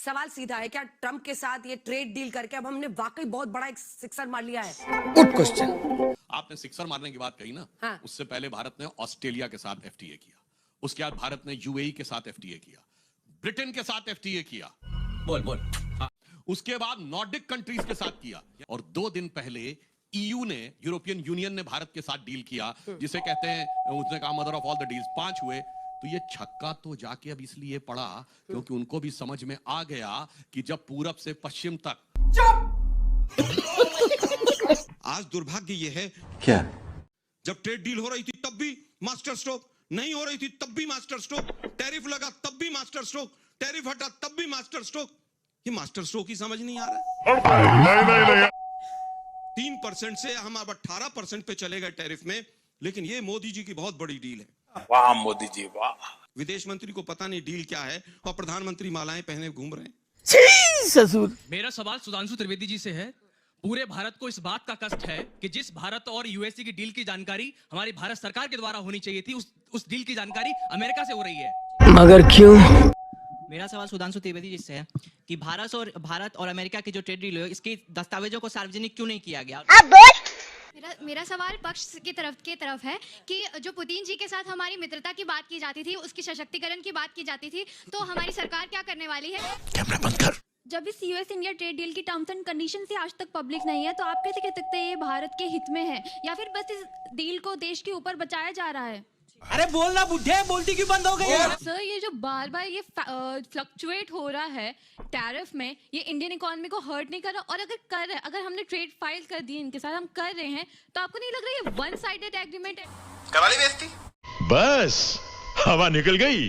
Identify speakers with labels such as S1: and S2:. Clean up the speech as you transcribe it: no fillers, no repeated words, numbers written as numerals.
S1: सवाल सीधा है, क्या ट्रम्प के साथ ये ट्रेड डील करके अब हमने वाकई बहुत बड़ा एक सिक्सर मार लिया है?
S2: Good question.
S3: आपने सिक्सर मारने की बात कही ना।
S1: हाँ।
S3: उससे पहले भारत ने ऑस्ट्रेलिया के साथ एफटीए किया, उसके बाद भारत ने यूएई के साथ एफटीए किया, ब्रिटेन के साथ एफटीए किया,
S2: बोल
S3: उसके बाद नॉर्डिक कंट्रीज के साथ किया, और 2 दिन पहले ईयू ने, यूरोपियन यूनियन ने भारत के साथ डील किया, जिसे कहते हैं, उसने कहा mother of all the deals. 5 हुए। तो ये छक्का तो जाके अब इसलिए पड़ा क्योंकि उनको भी समझ में आ गया कि जब पूरब से पश्चिम तक।
S4: आज दुर्भाग्य ये है,
S2: क्या?
S4: जब ट्रेड डील हो रही थी तब भी मास्टर स्ट्रोक, नहीं हो रही थी तब भी मास्टर स्ट्रोक, टैरिफ लगा तब भी मास्टर स्ट्रोक, टैरिफ हटा तब भी मास्टर स्ट्रोक। ये मास्टर स्ट्रोक ही समझ नहीं आ रहा है। 3% से हम अब 18% पे चले गए टैरिफ में, लेकिन ये मोदी जी की बहुत बड़ी डील है।
S5: वाह मोदी जी वाह।
S4: विदेश मंत्री को पता नहीं डील क्या है और प्रधानमंत्री मालाएं पहने घूम रहे हैं।
S2: ससुर।
S6: मेरा सवाल सुधांशु त्रिवेदी जी से है। पूरे भारत को इस बात का कष्ट है कि जिस भारत और यूएसए की डील की जानकारी हमारी भारत सरकार के द्वारा होनी चाहिए थी, उस डील की जानकारी अमेरिका से हो रही है।
S2: मगर क्यों?
S7: मेरा सवाल सुधांशु त्रिवेदी जी से है कि भारत और अमेरिका की जो ट्रेड डील है, इसके दस्तावेजों को सार्वजनिक क्यों नहीं किया गया?
S8: मेरा सवाल पक्ष की तरफ है कि जो पुतिन जी के साथ हमारी मित्रता की बात की जाती थी, उसकी सशक्तिकरण की बात की जाती थी, तो हमारी सरकार क्या करने वाली है?
S2: कैमरा बंद कर।
S9: जब इस यूएस इंडिया ट्रेड डील की टर्म्स एंड कंडीशन से आज तक पब्लिक नहीं है, तो आप कैसे कह सकते हैं ये भारत के हित में है, या फिर बस इस डील को देश के ऊपर बचाया जा रहा है?
S2: अरे बोलना बुढ़े, बोलती क्यों बंद हो गई?
S9: सर, ये जो बार बार ये फ्लक्चुएट हो रहा है टैरिफ में, ये इंडियन इकोनॉमी को हर्ट नहीं कर रहा? और अगर कर रहे, अगर हमने ट्रेड फाइल कर दी इनके साथ, हम कर रहे हैं, तो आपको नहीं लग रहा ये वन साइडेड एग्रीमेंट है?
S5: करा ली बेइज्जती।
S10: बस हवा निकल गई।